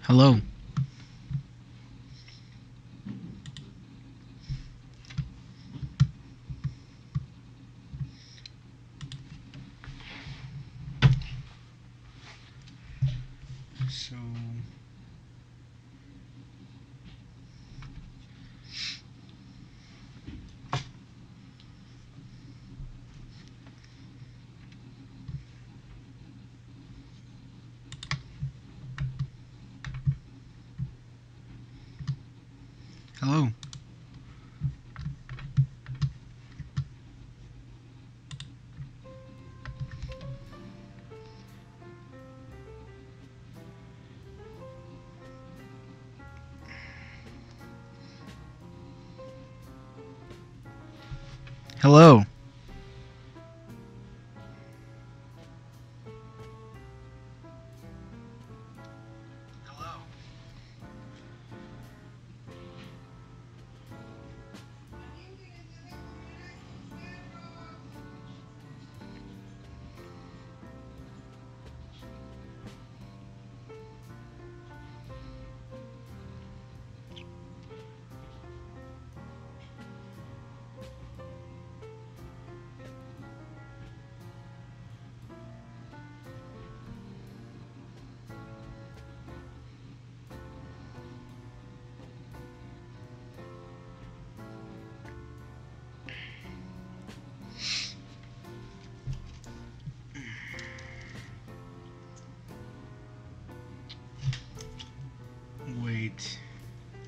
Hello. So, hello. Hello. Wait.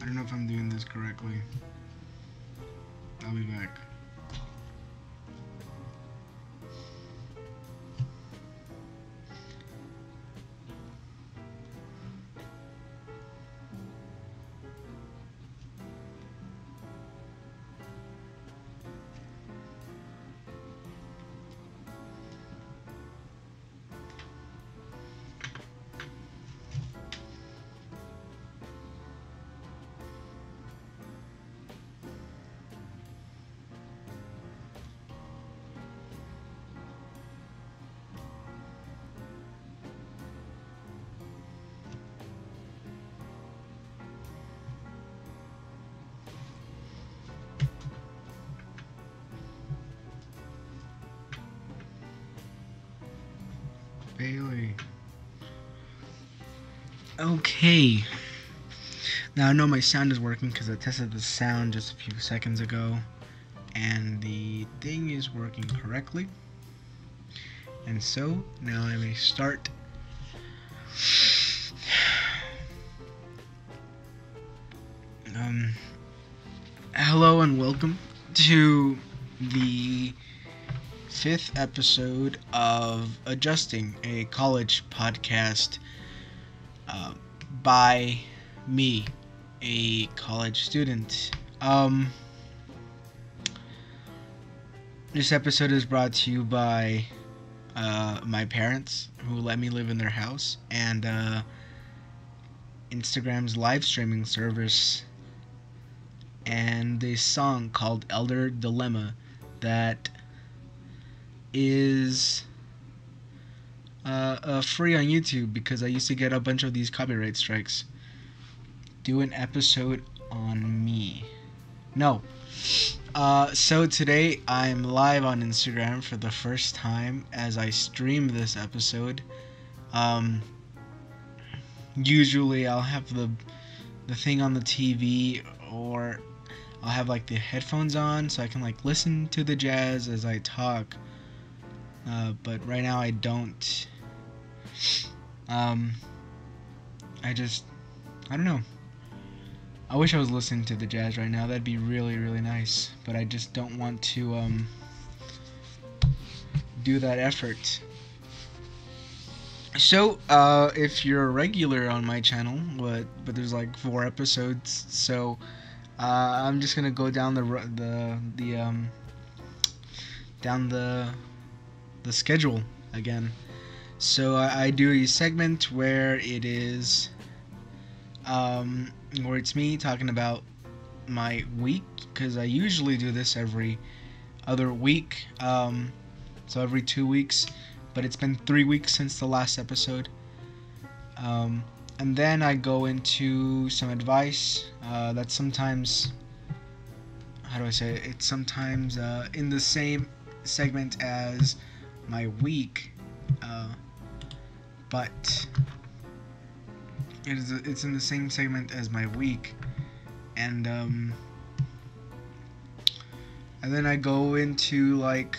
I don't know if I'm doing this correctly. I'll be back. Bailey. Okay. Now I know my sound is working because I tested the sound just a few seconds ago. And the thing is working correctly. And so, now I may start. Hello and welcome to the 5th episode of Adjusting, a college podcast by me, a college student. This episode is brought to you by my parents, who let me live in their house, and Instagram's live streaming service, and this song called Elder Dilemma that is free on YouTube because I used to get a bunch of these copyright strikes. Do an episode on me. No. So today I'm live on Instagram for the first time as I stream this episode. Usually I'll have the thing on the TV, or I'll have like the headphones on so I can like listen to the jazz as I talk. But right now I don't. I don't know. I wish I was listening to the jazz right now. That'd be really, really nice. But I just don't want to do that effort. So, if you're a regular on my channel, but there's like 4 episodes, so I'm just gonna go down the schedule again. So I do a segment where it is where it's me talking about my week, because I usually do this every other week, so every 2 weeks, but it's been 3 weeks since the last episode. And then I go into some advice that sometimes, how do I say it? It's sometimes in the same segment as my week, uh, but it's in the same segment as my week, and then I go into like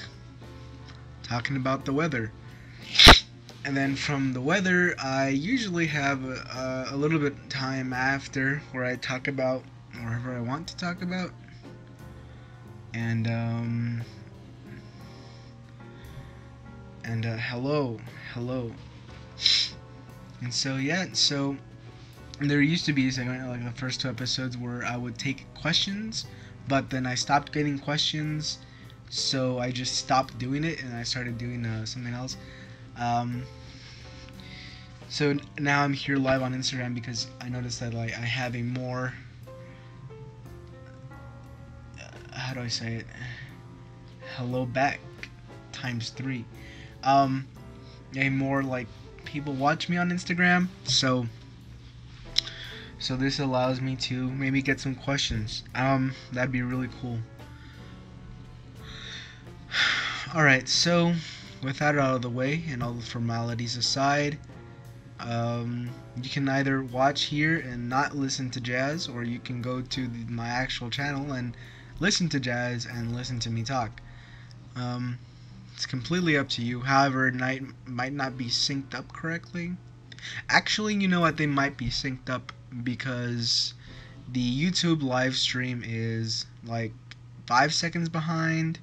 talking about the weather. And then from the weather, I usually have a little bit time after where I talk about whatever I want to talk about. And hello. And so yeah, so there used to be a segment like the first 2 episodes where I would take questions, but then I stopped getting questions, so I just stopped doing it and I started doing something else. Um, So now I'm here live on Instagram because I noticed that like I have a more how do I say it? Hello back times 3. A more like people watch me on Instagram, so this allows me to maybe get some questions. That'd be really cool. All right, so with that out of the way and all the formalities aside, you can either watch here and not listen to jazz, or you can go to my actual channel and listen to jazz and listen to me talk. It's completely up to you. However, it might not be synced up correctly. Actually, you know what? They might be synced up because the YouTube live stream is like 5 seconds behind.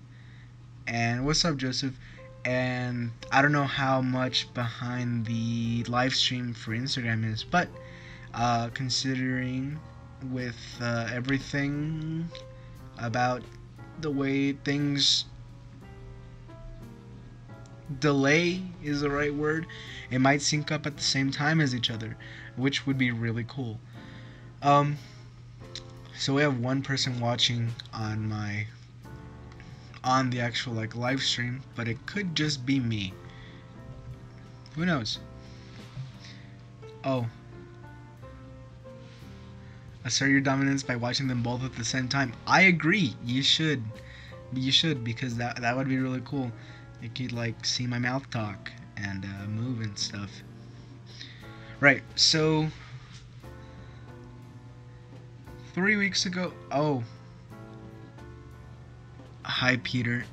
And what's up, Joseph? And I don't know how much behind the live stream for Instagram is, but considering with everything about the way things delay is the right word, it might sync up at the same time as each other, which would be really cool. So we have one person watching on the actual like live stream, but it could just be me. Who knows? Oh, assert your dominance by watching them both at the same time. I agree. You should because that would be really cool. You could like see my mouth talk and move and stuff. Right. So 3 weeks ago. Oh. Hi, Peter.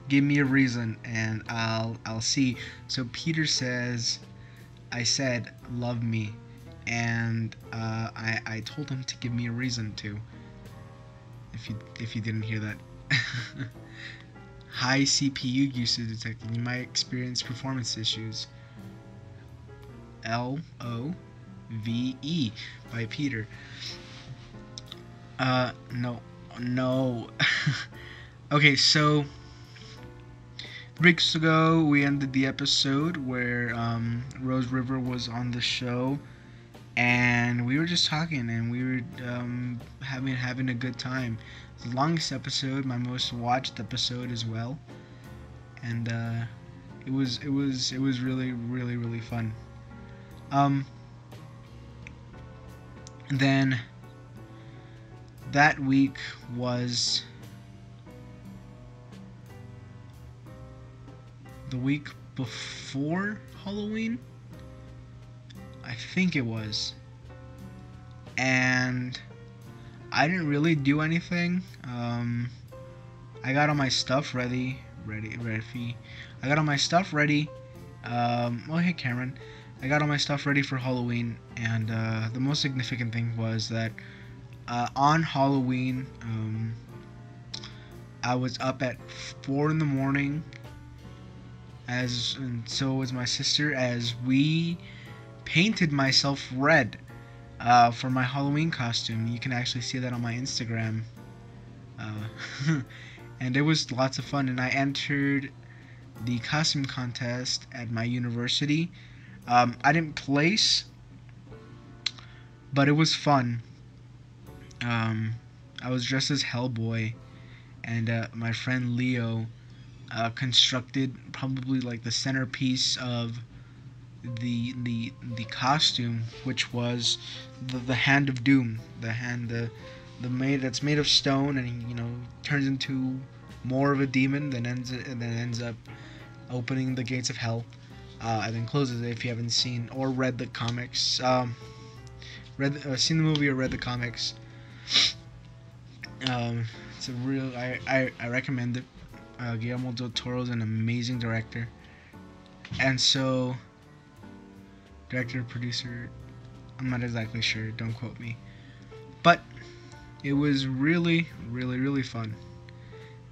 Give me a reason and I'll see. So Peter says, I said love me, and I told him to give me a reason to. If you didn't hear that. High CPU usage detected. You might experience performance issues. LOVE by Peter. No. Okay, so 3 weeks ago we ended the episode where Rose River was on the show, and we were just talking and we were having a good time. The longest episode, my most watched episode as well, and it was really fun. Then that week was the week before Halloween, I think it was, and I didn't really do anything. I got all my stuff ready. I got all my stuff ready. Oh, hey, Cameron. I got all my stuff ready for Halloween, and the most significant thing was that on Halloween, I was up at 4 in the morning, and so was my sister, as we painted myself red for my Halloween costume. You can actually see that on my Instagram. And it was lots of fun, and I entered the costume contest at my university. I didn't place, but it was fun. I was dressed as Hellboy, and my friend Leo constructed probably like the centerpiece of the costume, which was the hand of doom, the made that's made of stone, and he, turns into more of a demon, ends up opening the gates of hell, and then closes it. If you haven't seen or read the comics, seen the movie or read the comics, it's a real. I recommend it. Guillermo del Toro is an amazing director, and so director, producer, I'm not exactly sure. Don't quote me, but it was really, really, really fun.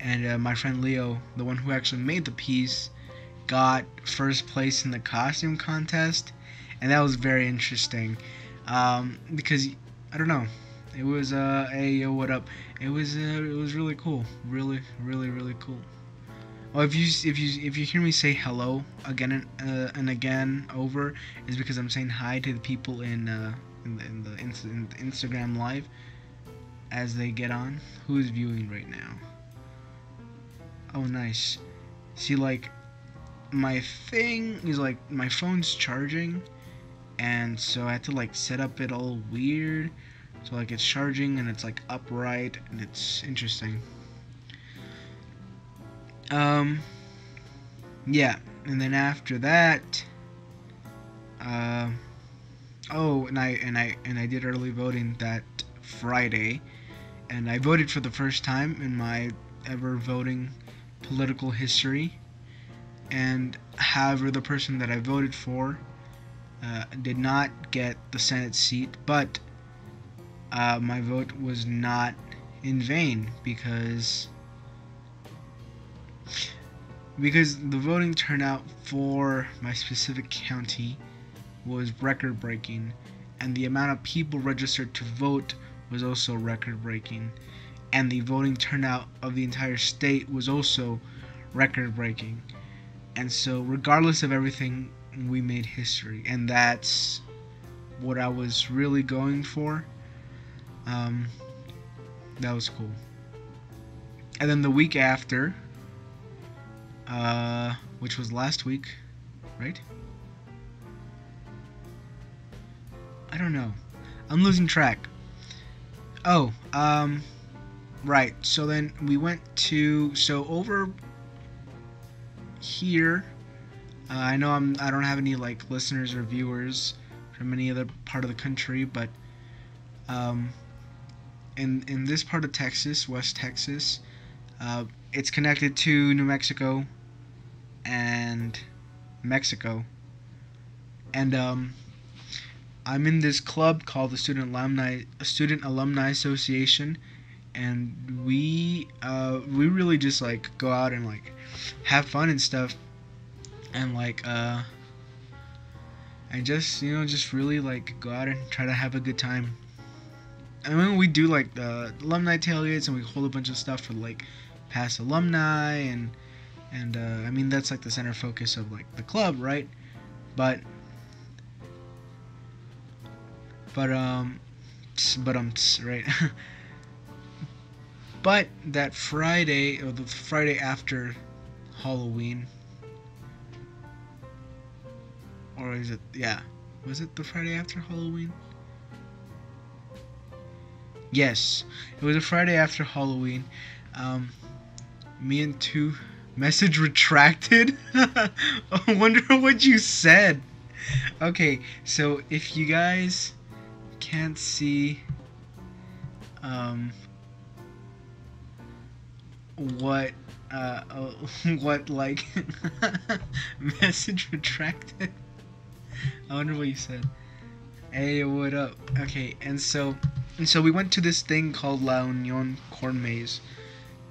And my friend Leo, the one who actually made the piece, got first place in the costume contest, and that was very interesting, because I don't know, it was hey yo, what up? It was really cool, really, really, really cool. Oh, if you hear me say hello again and again over, is because I'm saying hi to the people in the Instagram live as they get on. Who is viewing right now? Oh, nice. See, like, my thing is like my phone's charging, and so I had to like set up it all weird. So like it's charging and it's like upright, and it's interesting. Yeah, and then after that, oh, and I did early voting that Friday, and I voted for the first time in my ever voting political history. And however, the person that I voted for did not get the Senate seat, but my vote was not in vain, because the voting turnout for my specific county was record-breaking, and the amount of people registered to vote was also record-breaking, and the voting turnout of the entire state was also record-breaking. And so, regardless of everything, we made history, and that's what I was really going for. That was cool. And then the week after, which was last week, right? I don't know. I'm losing track. Oh, right. So then we went to, over here. I know I don't have any like listeners or viewers from any other part of the country, but in this part of Texas, West Texas, it's connected to New Mexico and Mexico, and I'm in this club called the Student Alumni Association, and we really just like go out and like have fun and stuff, and like and just just really like go out and try to have a good time. And when we do like the alumni tailgates, and we hold a bunch of stuff for like past alumni, and I mean that's like the center focus of like the club, right? But right. But that Friday, or the Friday after Halloween, or is it? Yeah, was it the Friday after Halloween? Yes, it was a Friday after Halloween. Me and two message retracted. I wonder what you said. Okay, so if you guys can't see what what like message retracted, I wonder what you said. Hey, what up? Okay, and so we went to this thing called La Union Corn Maze,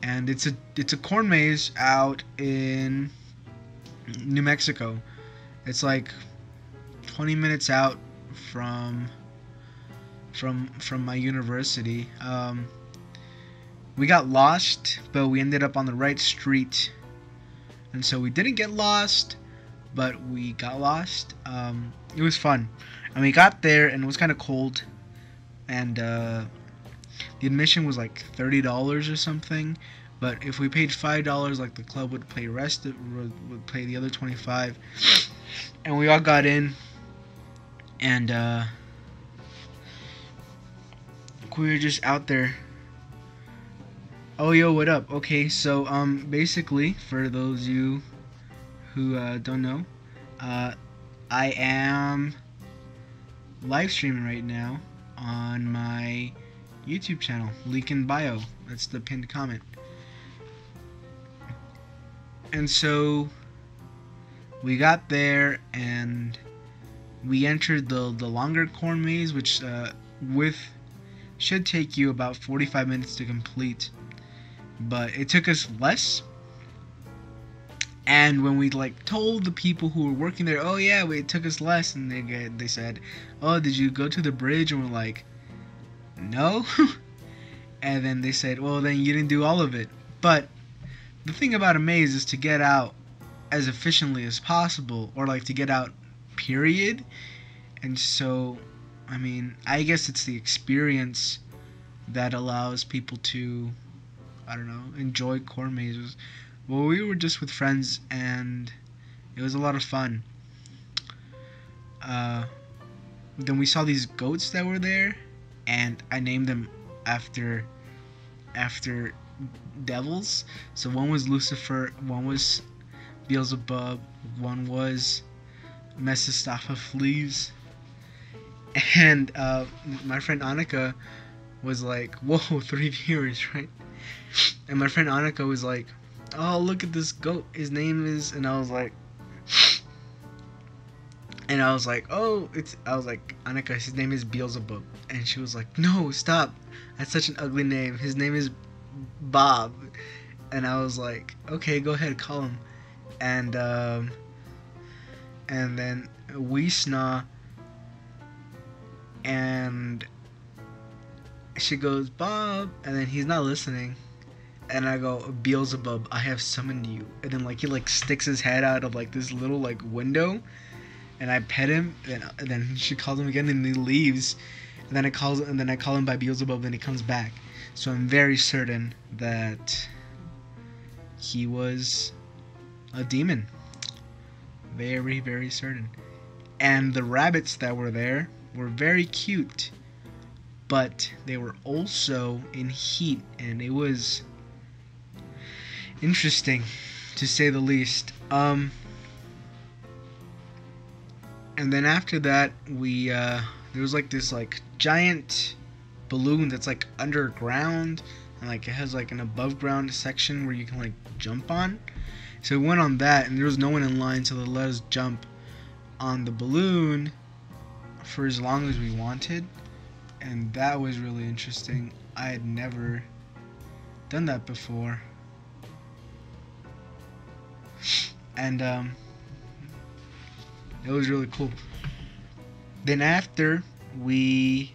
and it's a corn maze out in New Mexico. It's like 20 minutes out from my university. We got lost, but we ended up on the right street, and so we didn't get lost, but we got lost. It was fun, and we got there, and it was kind of cold, and the admission was like $30 or something, But if we paid $5, like the club would pay would pay the other 25, and we all got in, and we were just out there. Oh yo, what up? Okay, so basically, for those of you who don't know, I am live streaming right now on my YouTube channel, link in bio. That's the pinned comment. And so we got there and we entered the longer corn maze, which should take you about 45 minutes to complete, but it took us less. And when we told the people who were working there, oh yeah, it took us less, and they said, oh, did you go to the bridge? And we're like, no. And then they said, well, then you didn't do all of it. But the thing about a maze is to get out as efficiently as possible, or to get out, period. And so, I mean, I guess it's the experience that allows people to, I don't know, enjoy corn mazes. Well, we were just with friends, and it was a lot of fun. Then we saw these goats that were there, and I named them after devils. So one was Lucifer, one was Beelzebub, one was Mephistopheles, and my friend Annika was like, whoa, 3 viewers, right? And my friend Annika was like, oh, look at this goat, his name is, and I was like, oh, Annika, his name is Beelzebub. And she was like, no, stop, that's such an ugly name, his name is Bob. And I was like, okay, go ahead, call him. And then we snaw, and she goes, Bob, and then he's not listening. And I go, Beelzebub, I have summoned you. And then he sticks his head out of this little window, and I pet him, and then she calls him again, and he leaves. And then I call him by Beelzebub, and he comes back. So I'm very certain that he was a demon. Very, very certain. And the rabbits that were there were very cute, but they were also in heat, and it was interesting, to say the least. And then after that, we there was this giant balloon that's underground, and it has an above ground section where you can jump on. So we went on that, and there was no one in line, so they let us jump on the balloon for as long as we wanted, and that was really interesting. I had never done that before. And it was really cool. Then after we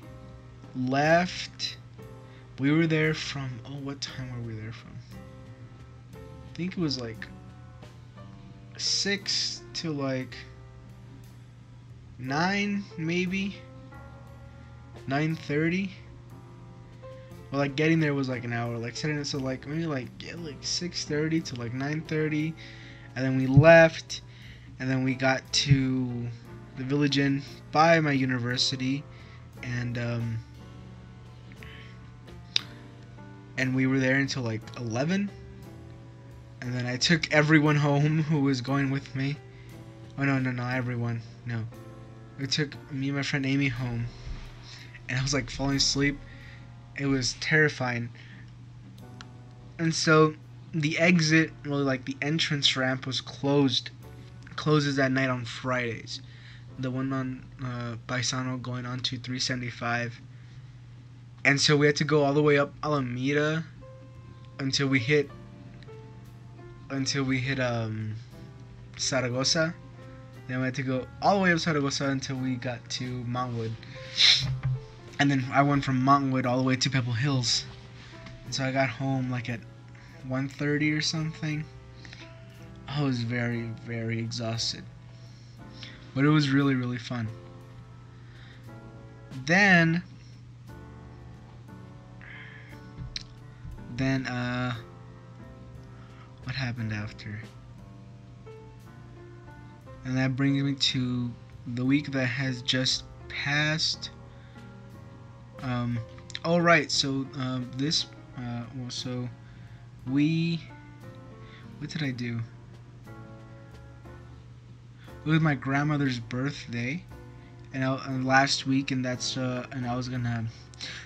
left, we were there from, what time were we there from? I think it was 6 to 9, maybe 9:30. Well, getting there was an hour. Setting it, so maybe 6:30 to 9:30, and then we left, and then we got to the Village Inn by my university, and we were there until 11, and then I took everyone home who was going with me. Oh no, everyone, no. I took me and my friend Amy home, and I was falling asleep. It was terrifying. And so the exit, the entrance ramp was closed. Closes at night on Fridays. The one on Paisano going on to 375. And so we had to go all the way up Alameda until we hit Zaragoza. Then we had to go all the way up Zaragoza until we got to Montwood. And then I went from Montwood all the way to Pebble Hills. And so I got home at 1:30 or something. I was very, very exhausted. But it was really, really fun. Then what happened after? And that brings me to the week that has just passed. All right. So this. So we. What did I do? It was my grandmother's birthday, and last week, and I was gonna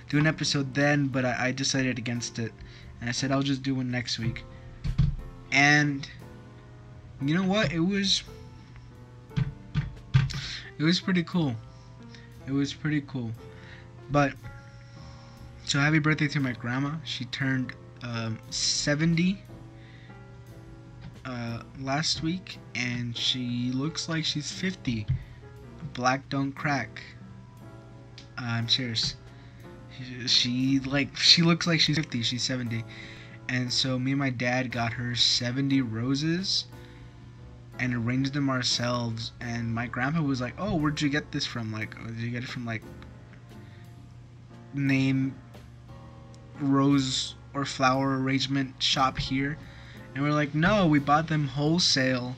do an episode then, but I decided against it, and I said I'll just do one next week. And you know what? It was pretty cool. It was pretty cool. But so happy birthday to my grandma. She turned 70 last week, and she looks like she's 50. Black don't crack. I'm serious. She looks like she's 50. She's 70. And so me and my dad got her 70 roses and arranged them ourselves. And my grandpa was like, "Oh, where'd you get this from? Like, did you get it from like name rose or flower arrangement shop here?" And we're like, "No, we bought them wholesale,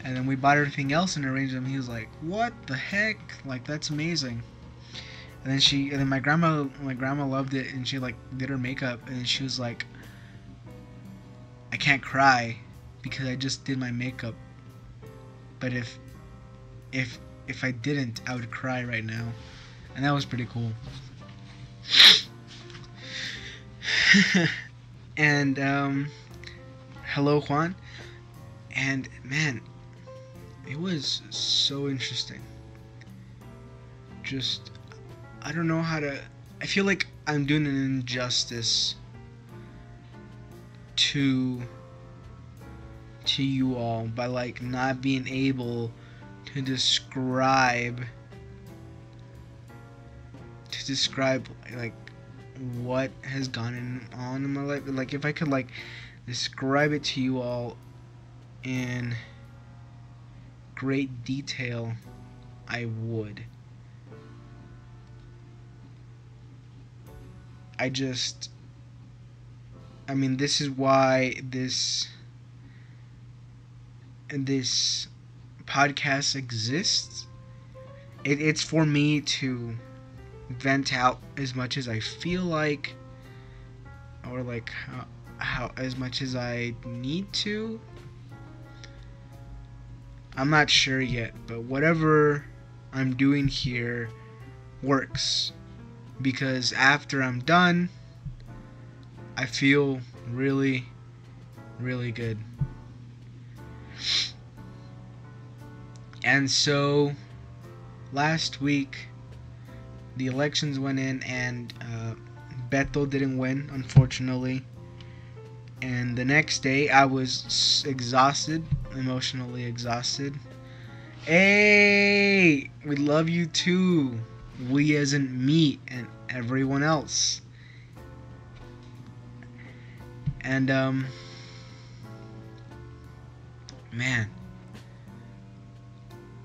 and then we bought everything else and arranged them." He was like, "What the heck? Like, that's amazing." And then my grandma loved it, and she like did her makeup, and she was like, "I can't cry because I just did my makeup, but if I didn't, I would cry right now." And that was pretty cool. And hello, Juan. And man, it was so interesting. Just, I don't know how to. I feel like I'm doing an injustice to you all by like not being able to describe like what has gone on in my life. Like if I could like describe it to you all in great detail, I would. I mean, this is why this podcast exists. It's for me to vent out as much as I feel like, or like how as much as I need to. I'm not sure yet, but whatever I'm doing here works, because after I'm done, I feel really, really good. And so last week the elections went in, and Beto didn't win, unfortunately. And the next day I was exhausted, emotionally exhausted. Hey, we love you too. We as in me and everyone else. And man,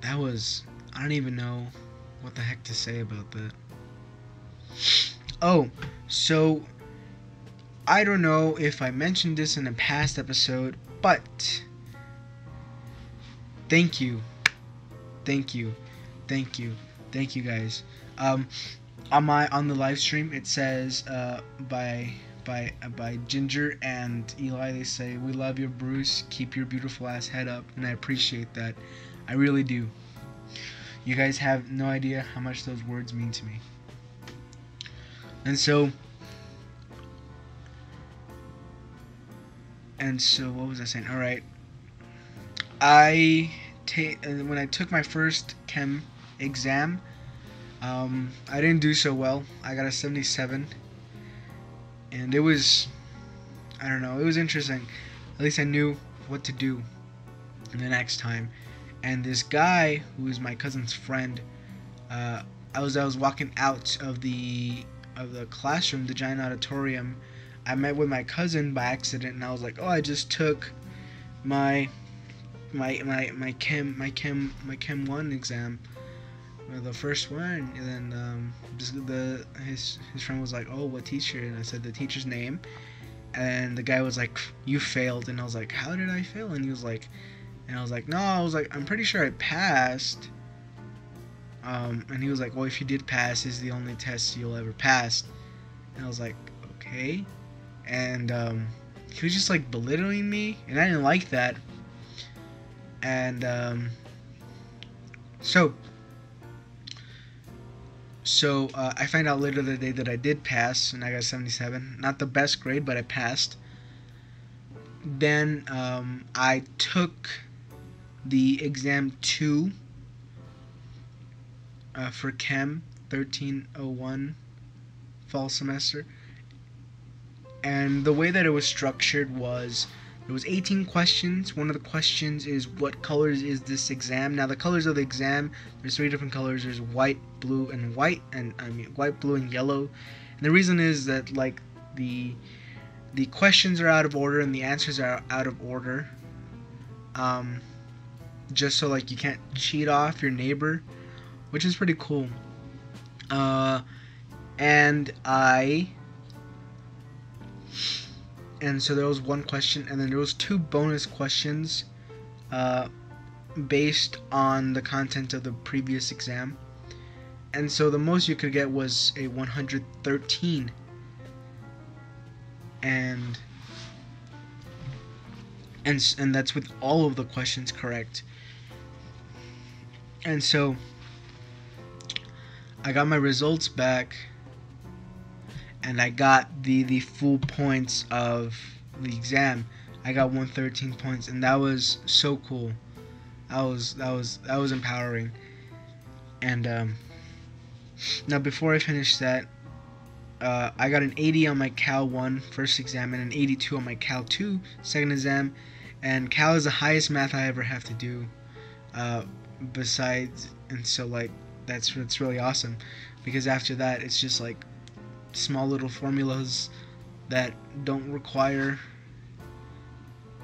that was, I don't even know what the heck to say about that. Oh, so I don't know if I mentioned this in a past episode, but thank you guys. On the live stream it says by Ginger and Eli, they say, "We love you, Bruce, keep your beautiful ass head up," and I appreciate that. I really do. You guys have no idea how much those words mean to me. And so what was I saying? All right. When I took my first chem exam, I didn't do so well. I got a 77, and it was, I don't know, it was interesting. At least I knew what to do the next time. And this guy, who is my cousin's friend, I was walking out of the classroom, the giant auditorium. I met with my cousin by accident, and I was like, "Oh, I just took my chem 1 exam, the first one." And then his friend was like, "Oh, what teacher?" And I said the teacher's name, And the guy was like, "You failed." And I was like, "How did I fail?" And he was like, and I was like, "No," I was like, "I'm pretty sure I passed." And he was like, "Well, if you did pass, this is the only test you'll ever pass." And I was like, "Okay." And he was just like belittling me, and I didn't like that. And so I found out later that day that I did pass, and I got 77. Not the best grade, but I passed. Then I took the exam 2 for Chem 1301 fall semester. And the way that it was structured was there was 18 questions. One of the questions is, what colors is this exam? Now the colors of the exam, there's 3 different colors. There's white, blue, and white, and white, blue, and yellow. And the reason is that like the questions are out of order and the answers are out of order. Just so like you can't cheat off your neighbor, which is pretty cool. And so there was one question, and then there was 2 bonus questions based on the content of the previous exam. And so the most you could get was a 113. And that's with all of the questions correct. And so I got my results back, and I got the full points of the exam. I got 113 points, and that was so cool. That was empowering. And now before I finish that, I got an 80 on my Cal 1 first exam and an 82 on my Cal 2 second exam. And Cal is the highest math I ever have to do. Besides, and so like that's really awesome, because after that it's just like small little formulas that don't require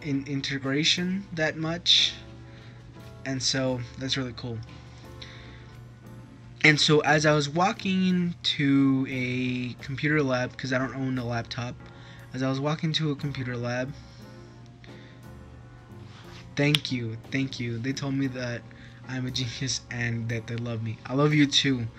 integration that much, and so that's really cool. And so as I was walking to a computer lab, because I don't own a laptop, as I was walking to a computer lab, thank you, they told me that I'm a genius and that they love me. I love you too.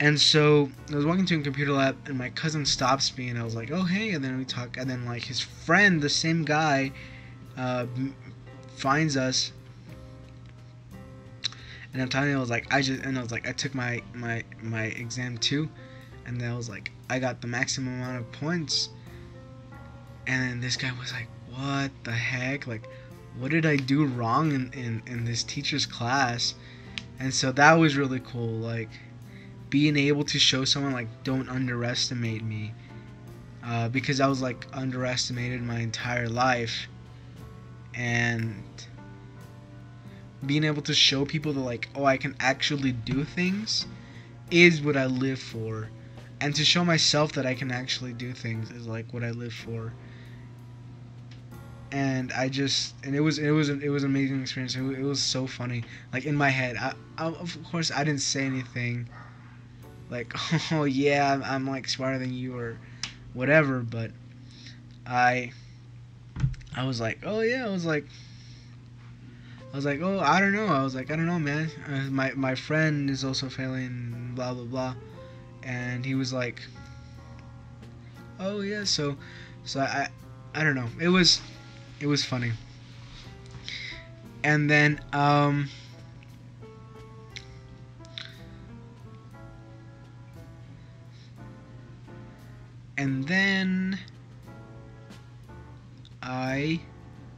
And so I was walking to a computer lab, and my cousin stops me, and I was like, "Oh hey," and then we talk, and then like his friend, the same guy, finds us, and I'm telling you, I was like, I took my exam too, and then I was like, I got the maximum amount of points, and then this guy was like, "What the heck? Like, what did I do wrong in this teacher's class?" And so that was really cool, like being able to show someone like, don't underestimate me, because I was like underestimated my entire life, and being able to show people that like, oh, I can actually do things is what I live for, and to show myself that I can actually do things is like what I live for. And it was an amazing experience. It was so funny. Like in my head, I of course I didn't say anything like, "Oh yeah, I'm like smarter than you," or whatever, but I was like, "Oh yeah," I was like, "Oh, I don't know." I was like, "I don't know, man. My friend is also failing, blah blah blah," and he was like, "Oh yeah." So I don't know. It was funny. And then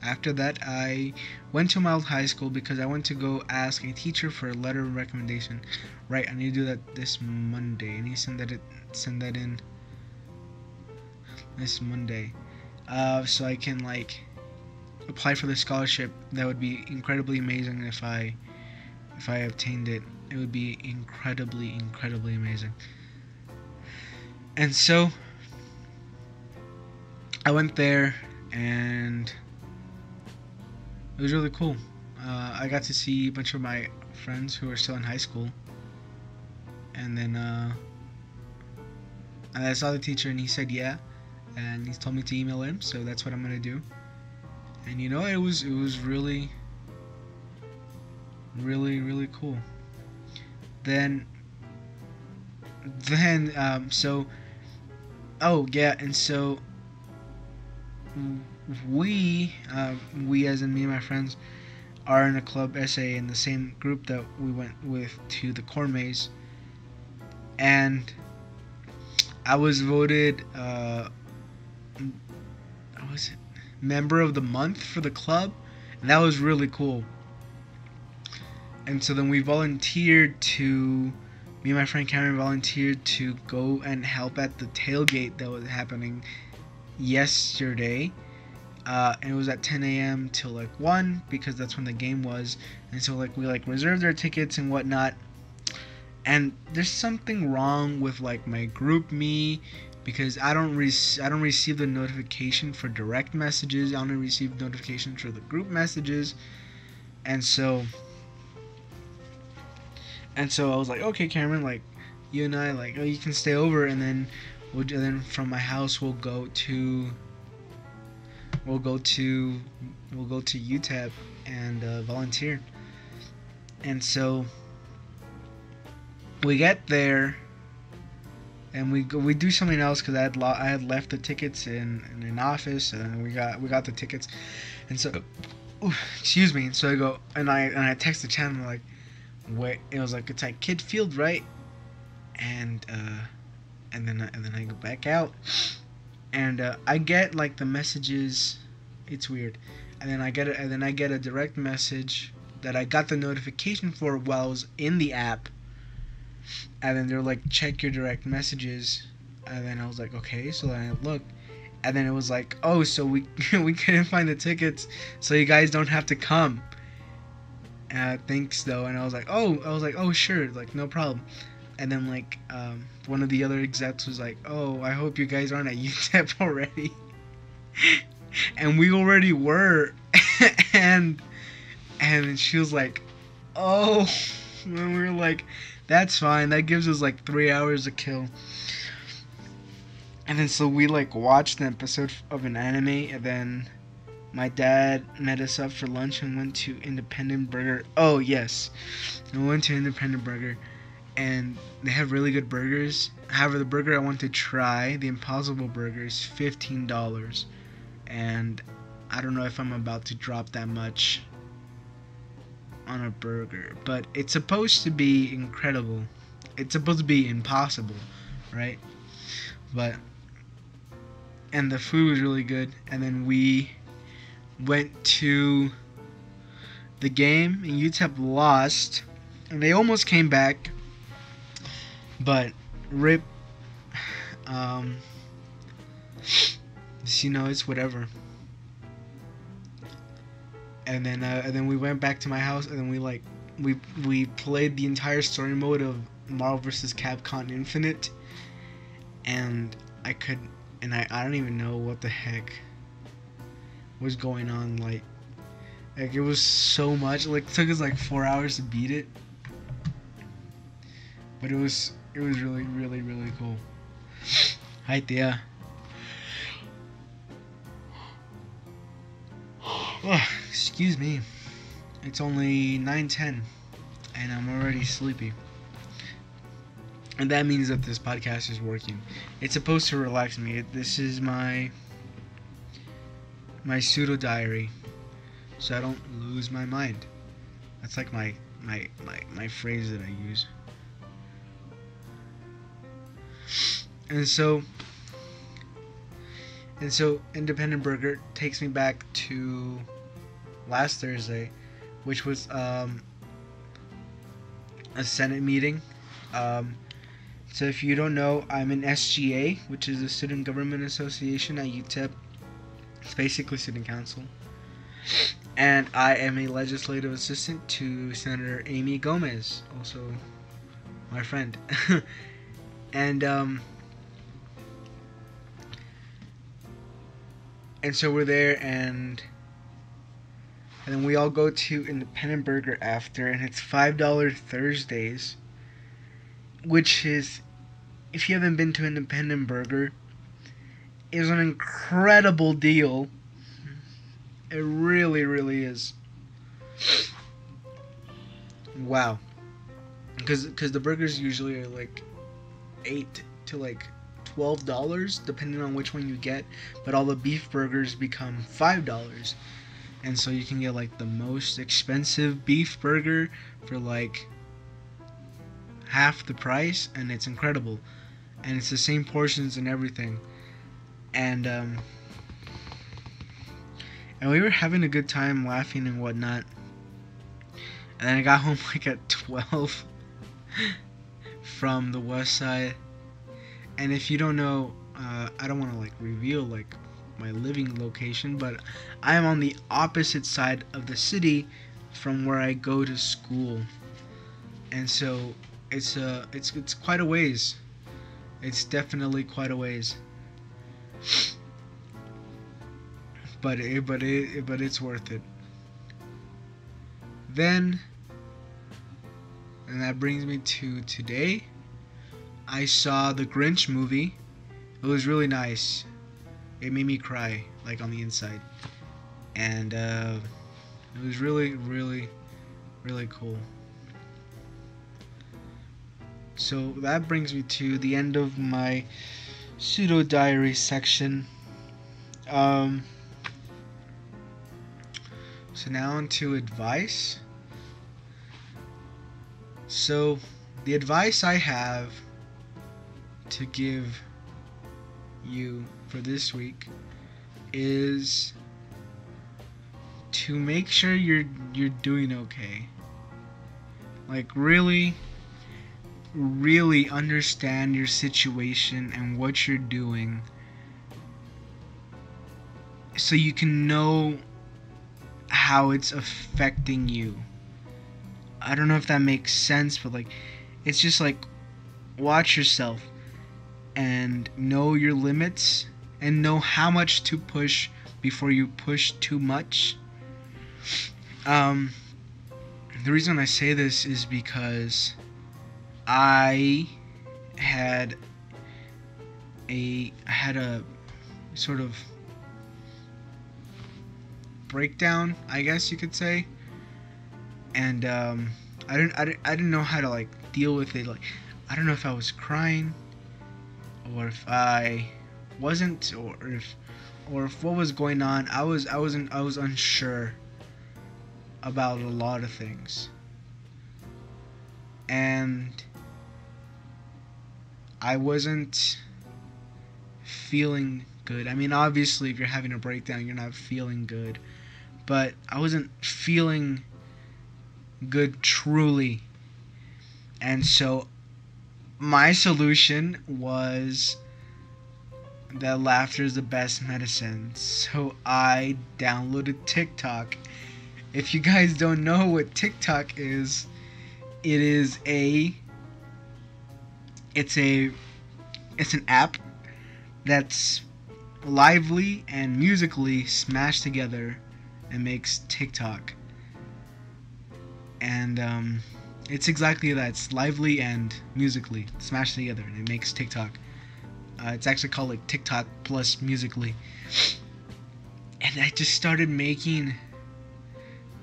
after that I went to my old high school because I went to go ask a teacher for a letter of recommendation. Right, I need to do that this Monday. I need to send that in this Monday, so I can like apply for the scholarship. That would be incredibly amazing if I obtained it. It would be incredibly amazing. And so I went there, and it was really cool. I got to see a bunch of my friends who are still in high school, and then And I saw the teacher, and he said yeah, and he told me to email him. So that's what I'm gonna do. And it was really really cool. Then so oh yeah, and so we as in me and my friends are in a club SA in the same group that we went with to the corn maze, and I was voted was it member of the month for the club, and that was really cool. And so then me and my friend Cameron volunteered to go and help at the tailgate that was happening yesterday. And it was at 10 a.m. till like 1 because that's when the game was. And so like we like reserved our tickets and whatnot. And there's something wrong with like my GroupMe because I don't receive the notification for direct messages. I only receive notifications for the group messages. And so I was like, okay, Cameron, like you and I, like, oh, you can stay over, and then from my house we'll go to UTEP and volunteer. And so we get there and we do something else because I had left the tickets in an office, and we got the tickets. And so excuse me. So I go and I text the channel like, wait, it was like, it's like Kid Field, right? And then I go back out, and I get like the messages. It's weird. And then I get a direct message that I got the notification for while I was in the app. And then they're like, check your direct messages. And then I was like, okay. So then I looked, and then it was like, oh, so we we couldn't find the tickets, so you guys don't have to come. Thanks though. And I was like, oh sure, like no problem. And then like one of the other execs was like, oh, I hope you guys aren't at UTEP already. And we already were. and she was like, oh. And we were like, that's fine, that gives us like 3 hours to kill. And then so we like watched an episode of an anime, and then my dad met us up for lunch and went to Independent Burger. Oh yes, we went to Independent Burger, and they have really good burgers. However, the burger I want to try, the Impossible Burger, is $15, and I don't know if I'm about to drop that much on a burger. But it's supposed to be incredible. It's supposed to be impossible, right? But and the food was really good. And then we went to the game, and UTEP lost, and they almost came back, but rip. It's whatever. And then we went back to my house, and then we played the entire story mode of Marvel vs. Capcom Infinite, and I don't even know what the heck was going on. Like it was so much. Like it took us like 4 hours to beat it, but it was really really cool. Hi there. Oh, excuse me. It's only 9:10, and I'm already sleepy. And that means that this podcast is working. It's supposed to relax me. This is my pseudo diary, so I don't lose my mind. That's like my phrase that I use. And so Independent Burger takes me back to last Thursday, which was a Senate meeting. So if you don't know, I'm in SGA, which is the Student Government Association at UTEP. It's basically student council. And I am a legislative assistant to Senator Amy Gomez, also my friend. And so we're there, and then we all go to Independent Burger after, and it's $5 Thursdays, which is if you haven't been to Independent Burger, is an incredible deal. It really, really is. Wow. Because the burgers usually are like $8 to like $12, depending on which one you get. But all the beef burgers become $5, and so you can get like the most expensive beef burger for like half the price, and it's incredible. And it's the same portions and everything. And we were having a good time, laughing and whatnot. And then I got home like at 12 from the west side. And if you don't know, I don't want to like reveal like my living location, but I am on the opposite side of the city from where I go to school. And so it's quite a ways. It's definitely quite a ways. But it's worth it. Then, and that brings me to today. I saw the Grinch movie. It was really nice. It made me cry, like on the inside. And it was really, really, really cool. So that brings me to the end of my pseudo diary section. So now on to advice. So the advice I have to give you for this week is to make sure you're doing okay. Like really understand your situation and what you're doing, so you can know how it's affecting you. I don't know if that makes sense, but like, it's just like, watch yourself and know your limits and know how much to push before you push too much. The reason I say this is because I had a sort of breakdown, I guess you could say, and I didn't know how to like deal with it. Like, I don't know if I was crying or if I wasn't, or if what was going on. I was unsure about a lot of things, and I wasn't feeling good. I mean, obviously, if you're having a breakdown, you're not feeling good, but I wasn't feeling good truly. And so my solution was that laughter is the best medicine. So I downloaded TikTok. If you guys don't know what TikTok is, it's an app that's Lively and Musically smashed together and makes TikTok. And it's exactly that. It's Lively and Musically smashed together and it makes TikTok. It's actually called like TikTok plus Musically. And I just started making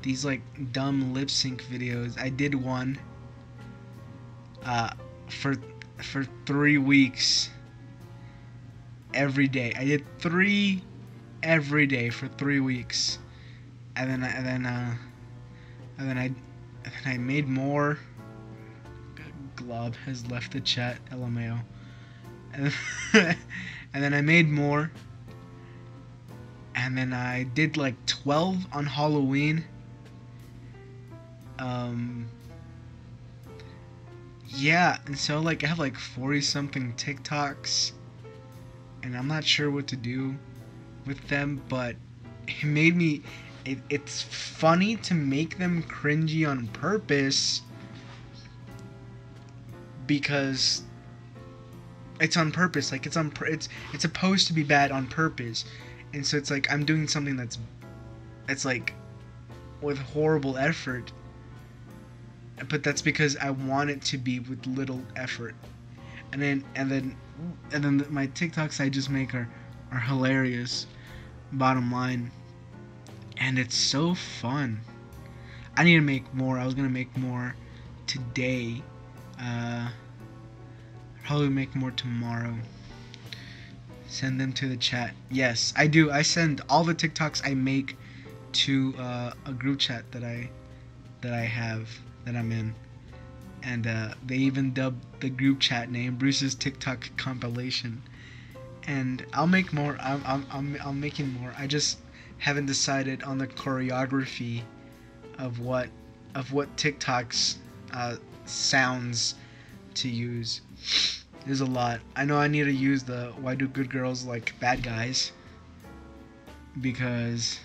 these like dumb lip sync videos. I did one for 3 weeks every day. I did 3 every day for 3 weeks, and then I made more. Glob has left the chat. LMAO. And then I made more, and then I did like 12 on Halloween. Yeah, and so like I have like 40 something TikToks, and I'm not sure what to do with them, but it made me, it's funny to make them cringy on purpose, because it's on purpose. Like it's supposed to be bad on purpose, and so it's like I'm doing something that's like with horrible effort, but that's because I want it to be with little effort. And then my TikToks I just make are hilarious. Bottom line, and it's so fun. I need to make more. I was gonna make more today. Probably make more tomorrow. Send them to the chat. Yes, I do. I send all the TikToks I make to a group chat that I'm in, and they even dubbed the group chat name Bruce's TikTok compilation. And I'll make more. I'm making more. I just haven't decided on the choreography of what TikToks sounds to use. There's a lot. I know I need to use the "Why do good girls like bad guys?" because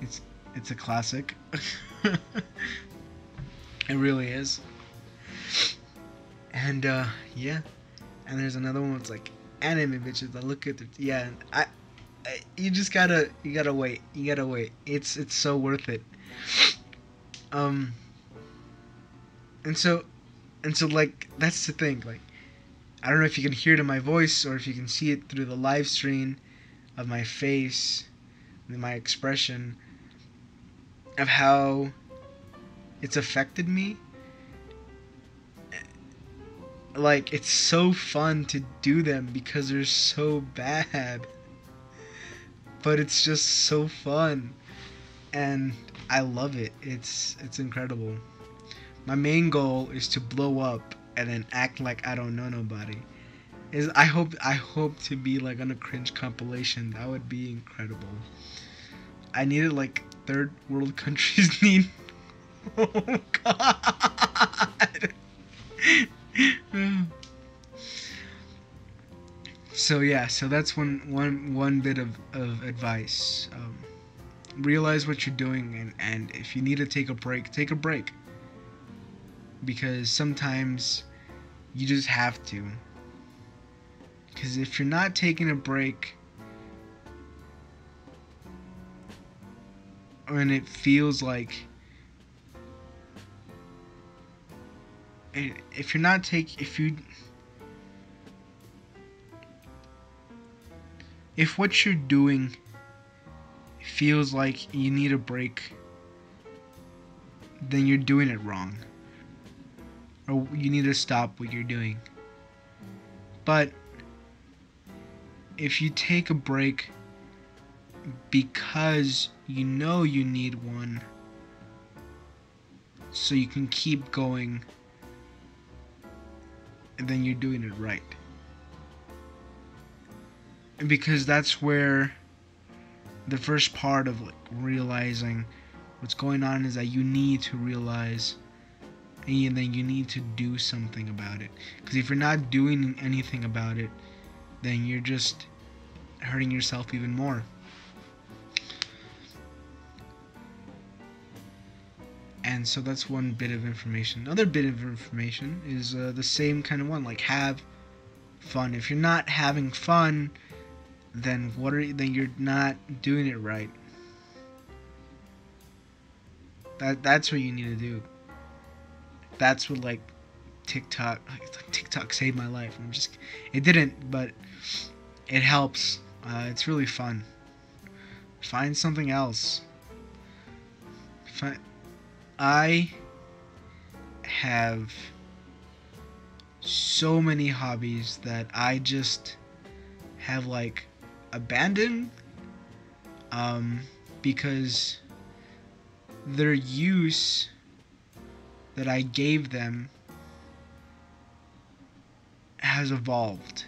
it's a classic. It really is. And yeah. And there's another one that's like anime bitches. I look at the yeah. You just you gotta wait. You gotta wait. It's so worth it. Um. And so like that's the thing. Like I don't know if you can hear it in my voice or if you can see it through the live stream of my face and my expression of how it's affected me. Like it's so fun to do them because they're so bad, but it's just so fun and I love it. It's incredible. My main goal is to blow up and then act like I don't know nobody. I hope to be like on a cringe compilation. That would be incredible. I need it like third world countries need. Oh God. So yeah, so that's one bit of advice. Realize what you're doing, and if you need to take a break, take a break. Because sometimes you just have to. Because if you're not taking a break, and it feels like if what you're doing feels like you need a break, then you're doing it wrong, or you need to stop what you're doing. But if you take a break because you know you need one so you can keep going, and then you're doing it right. And because that's where the first part of like realizing what's going on is that you need to realize, and then you need to do something about it. Because if you're not doing anything about it, then you're just hurting yourself even more. And so that's one bit of information. Another bit of information is the same kind of one, like have fun. If you're not having fun, then then you're not doing it right. That's what you need to do. That's what like TikTok saved my life. It didn't, but it helps. It's really fun. Find something else. I have so many hobbies that I just have like abandoned because their use that I gave them has evolved.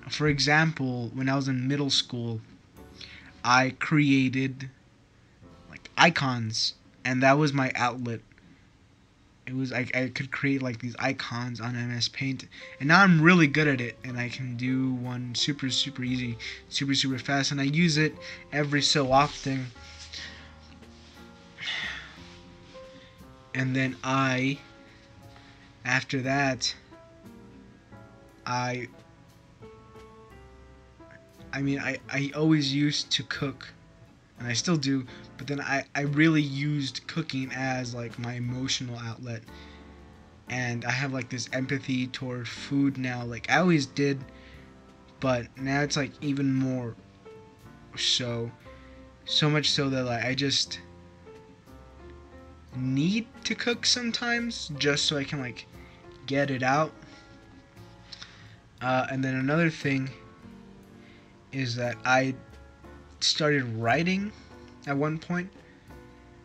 For example, when I was in middle school, I created like icons, and that was my outlet. It was I could create like these icons on MS Paint, and now I'm really good at it, and I can do one super easy, super fast, and I use it every so often. And then after that, I always used to cook, and I still do, but then I really used cooking as like my emotional outlet. and I have like this empathy toward food now. Like I always did, but now it's like even more so. So much so that like I just need to cook sometimes just so I can like get it out. And then another thing is that I started writing at one point,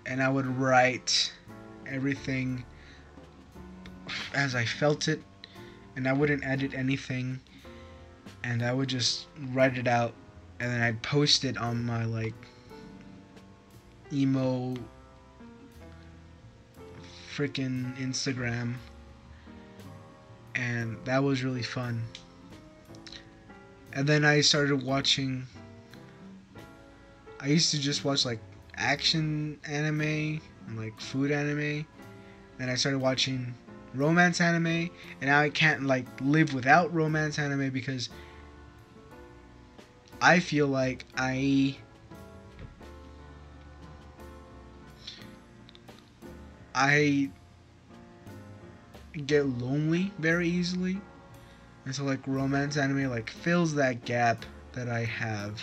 and I would write everything as I felt it, and I wouldn't edit anything, and I would just write it out, and then I'd post it on my like emo freaking Instagram, and that was really fun. And then I started watching. I used to just watch like action anime and like food anime. Then I started watching romance anime, and now I can't like live without romance anime because I feel like I get lonely very easily, and so like romance anime like fills that gap that I have.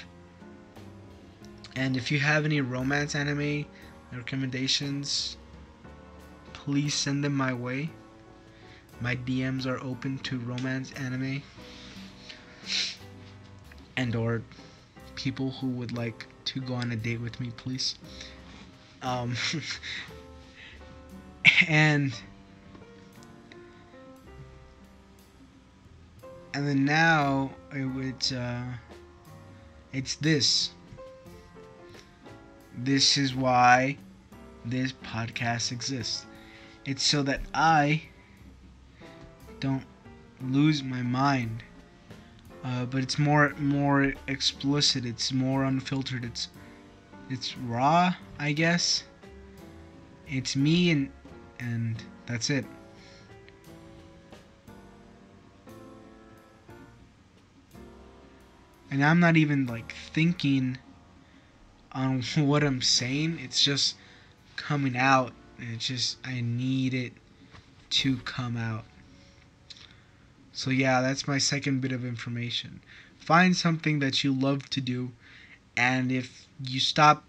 And if you have any romance anime recommendations, please send them my way. My DMs are open to romance anime and or people who would like to go on a date with me, please. Um, and then now it's this. This is why this podcast exists. It's so that I don't lose my mind. But it's more explicit. It's more unfiltered. It's raw, I guess. It's me and that's it. And I'm not even like thinking on what I'm saying. It's just coming out, and it's just I need it to come out. So yeah, that's my second bit of information. Find something that you love to do, and if you stop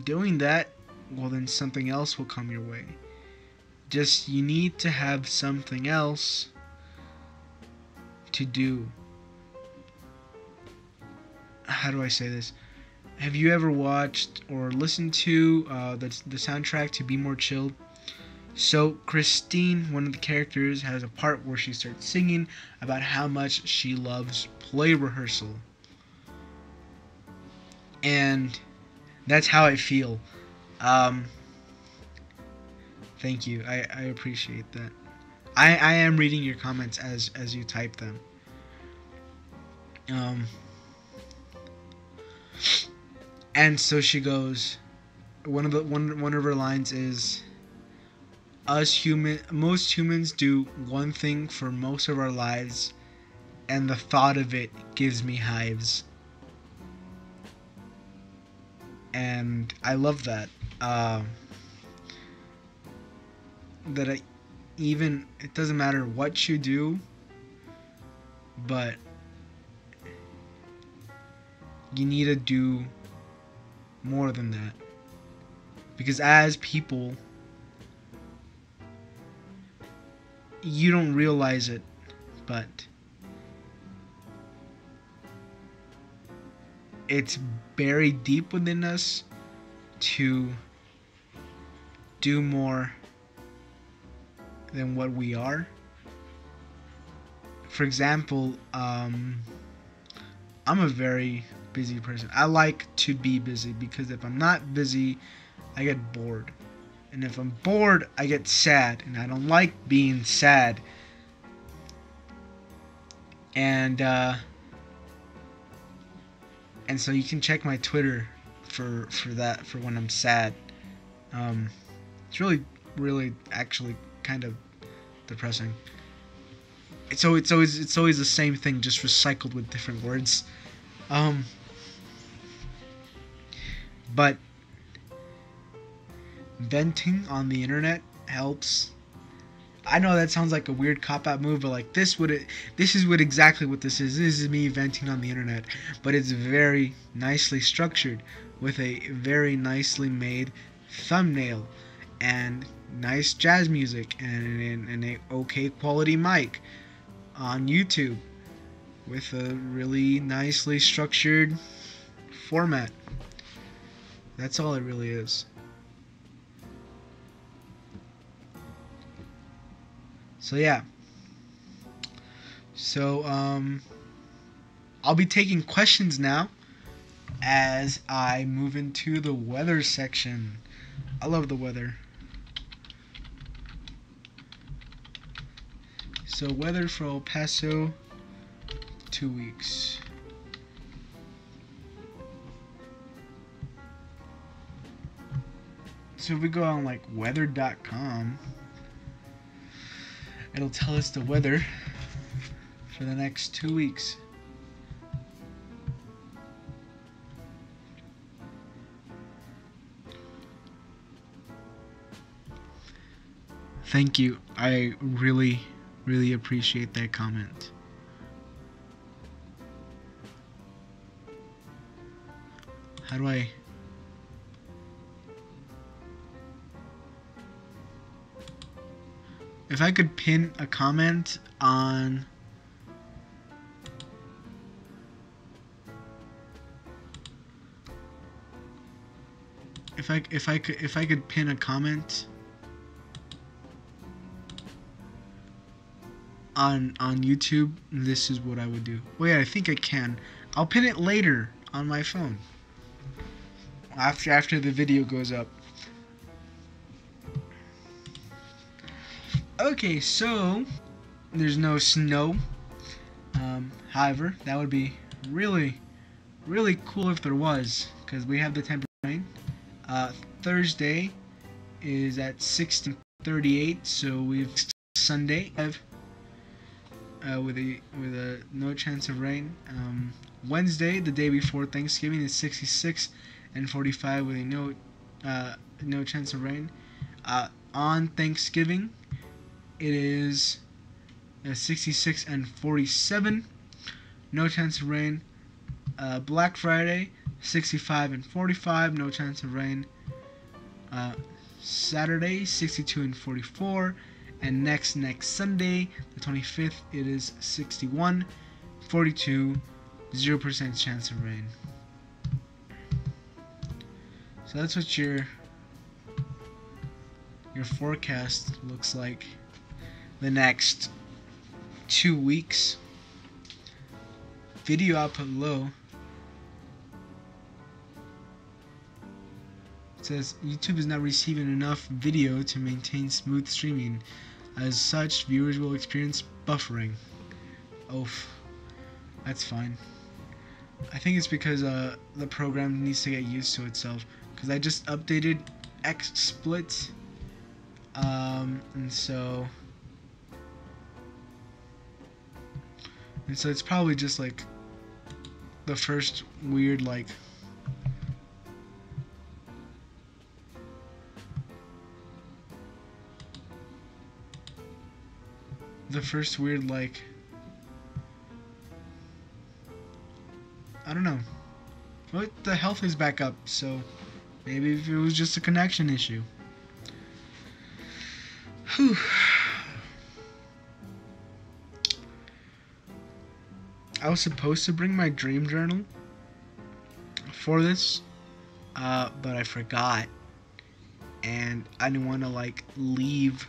doing that, well then something else will come your way. Just you need to have something else to do. How do I say this? Have you ever watched or listened to the soundtrack to Be More Chill? So Christine, one of the characters, has a part where she starts singing about how much she loves play rehearsal. And that's how I feel. Thank you. I appreciate that. I am reading your comments as you type them. And so she goes, one of her lines is, most humans do one thing for most of our lives, and the thought of it gives me hives. And I love that. It doesn't matter what you do, but you need to do more than that. Because as people, you don't realize it, but it's buried deep within us to do more than what we are. For example, I'm a very busy person. I like to be busy because if I'm not busy, I get bored. And if I'm bored, I get sad. And I don't like being sad. And so you can check my Twitter for that, for when I'm sad. It's really actually kind of depressing. It's always the same thing, just recycled with different words. But venting on the internet helps. I know that sounds like a weird cop-out move, but like this is what exactly what this is. This is me venting on the internet, but it's very nicely structured with a very nicely made thumbnail and nice jazz music and a okay quality mic on YouTube with a really nicely structured format. That's all it really is. So yeah. So I'll be taking questions now as I move into the weather section. I love the weather. So weather for El Paso, 2 weeks. So if we go on like weather.com, it'll tell us the weather for the next 2 weeks. Thank you. I really appreciate that comment. How do I... If I could pin a comment on... If I could pin a comment on YouTube, this is what I would do. Wait, I think I can. I'll pin it later on my phone. After the video goes up. Okay, so there's no snow. However, that would be really cool if there was, because we have the temporary rain. Thursday is at 16:38, so we've Sunday with a no chance of rain. Wednesday, the day before Thanksgiving, is 66 and 45 with a no chance of rain. On Thanksgiving, it is 66 and 47, no chance of rain. Black Friday, 65 and 45, no chance of rain. Saturday, 62 and 44, and next Sunday, the 25th, it is 61, 42, 0% chance of rain. So that's what your forecast looks like the next 2 weeks. Video output low. It says YouTube is not receiving enough video to maintain smooth streaming. As such, viewers will experience buffering. Oof. That's fine. I think it's because the program needs to get used to itself. Because I just updated XSplit. And so it's probably just like the first weird like I don't know. But the health is back up, so maybe if it was just a connection issue. Whew. I was supposed to bring my dream journal for this, but I forgot, and I didn't want to like leave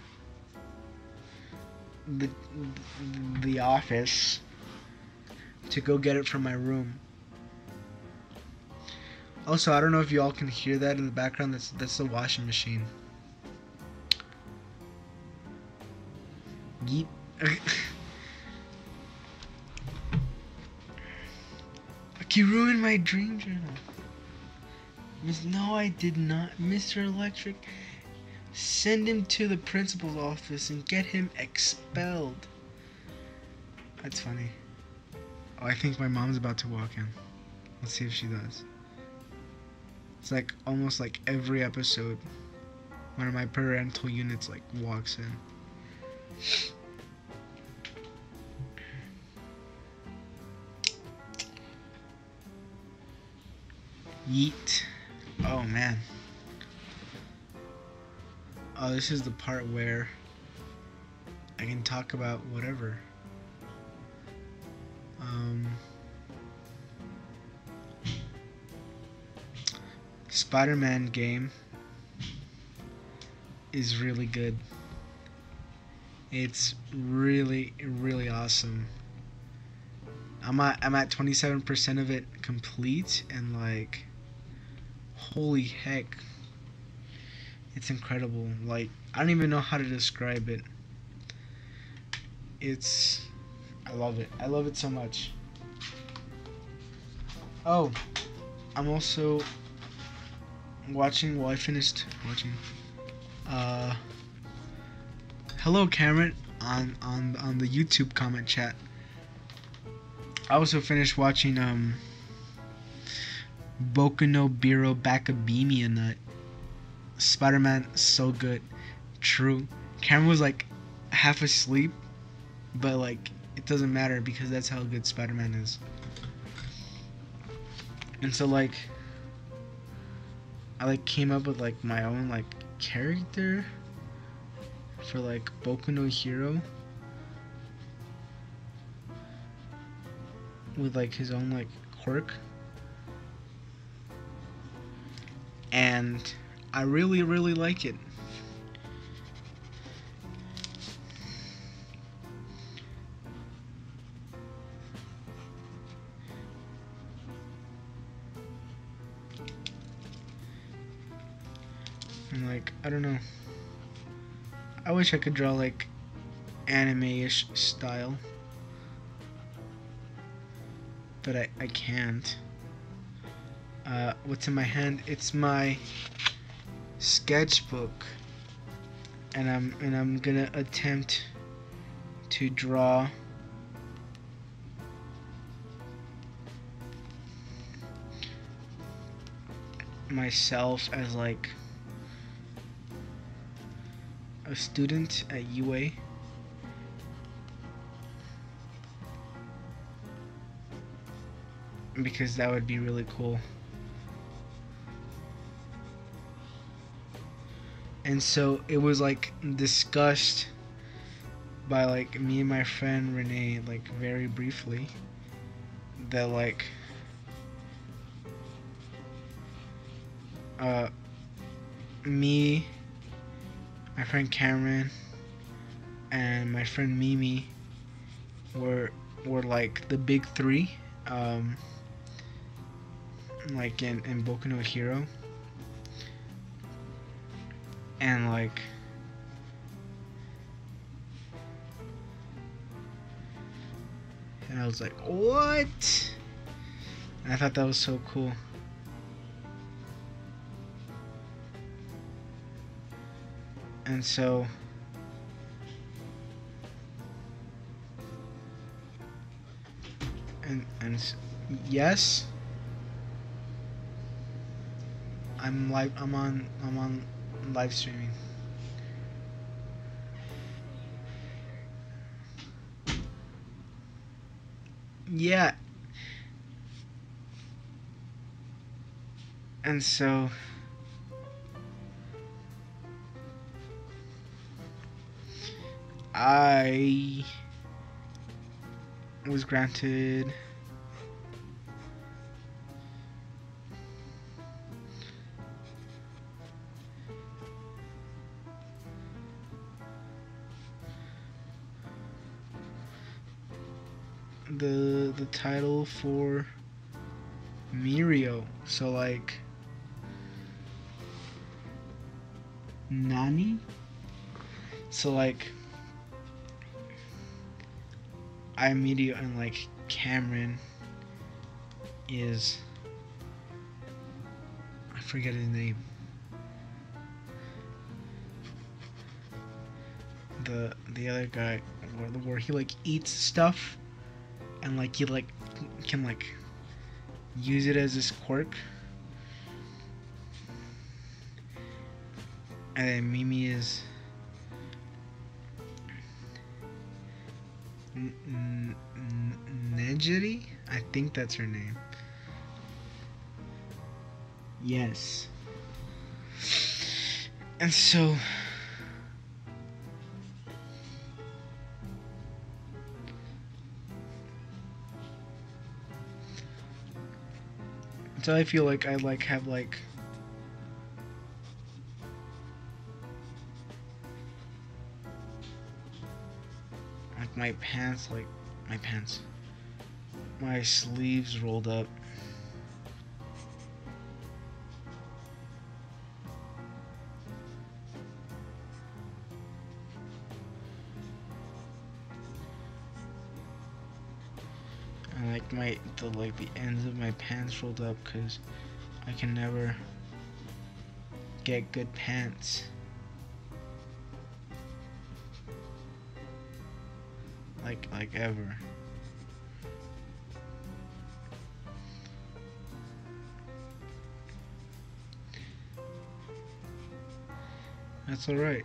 the office to go get it from my room. Also, I don't know if you all can hear that in the background. That's the washing machine. Yeet. You ruined my dream journal. No, I did not. Mr. Electric, send him to the principal's office and get him expelled. That's funny. Oh, I think my mom's about to walk in. Let's see if she does. It's like almost like every episode one of my parental units like walks in. Yeet. Oh man. Oh, this is the part where I can talk about whatever. Spider-Man game is really good. It's really, really awesome. I'm at 27% of it complete, and like, holy heck, it's incredible. Like, I don't even know how to describe it. I love it. I love it so much. Oh, I'm also watching. Well, I finished watching. Uh, hello, Cameron, on the YouTube comment chat. I also finished watching Boku no Hero Bacademia Nut. Spider-Man, so good. True. Cameron was like half asleep, but like it doesn't matter because that's how good Spider-Man is. And so like I like came up with like my own like character for like Boku no Hero with like his own like quirk, and I really, really like it. And like, I don't know, I wish I could draw like anime-ish style, but I can't. What's in my hand? It's my sketchbook, and I'm gonna attempt to draw myself as like a student at UA. Because that would be really cool. And so it was like discussed by like me and my friend Renee, like very briefly, that like me, my friend Cameron, and my friend Mimi were like the big three, like in Boku no Hero, and like and I was like, what? And I thought that was so cool. And so and yes, I'm on live streaming. Yeah. And so I was granted the title for Mirio. So like, Nani? So like, I'm Mirio and like Cameron is, I forget his name. The other guy where he like eats stuff and like he like can like use it as his quirk. And then Mimi is Nejiri? I think that's her name. Yes. And so I feel like I have my pants, my sleeves rolled up. And the ends of my pants rolled up, because I can never get good pants. Like ever. That's alright.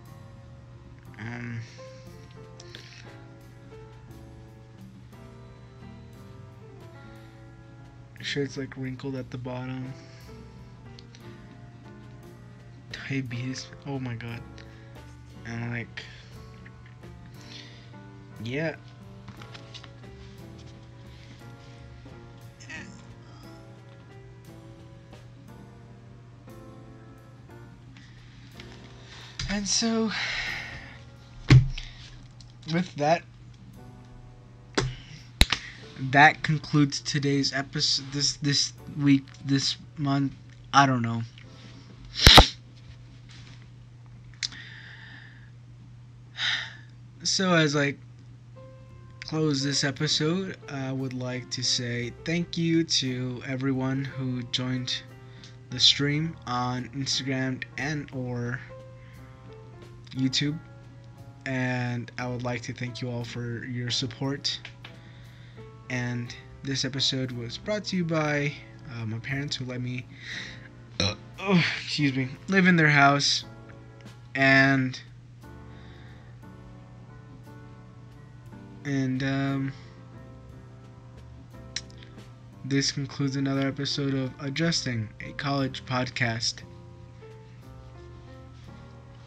Shirt's like wrinkled at the bottom. Diabetes. Oh my god. And yeah. And so, with that concludes today's episode. This week, this month, I don't know. So as I close this episode, I would like to say thank you to everyone who joined the stream on Instagram and or YouTube, and I would like to thank you all for your support. And this episode was brought to you by my parents, who let me live in their house. And this concludes another episode of Adjusting, a college podcast,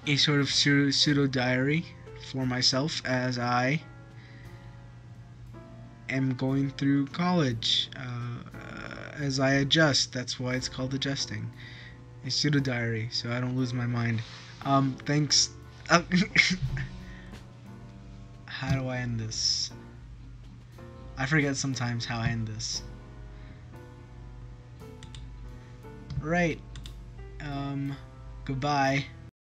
a sort of pseudo diary for myself as I am going through college, as I adjust. That's why it's called Adjusting, a pseudo diary, so I don't lose my mind. Thanks. How do I end this? I forget sometimes how I end this. Right. Goodbye.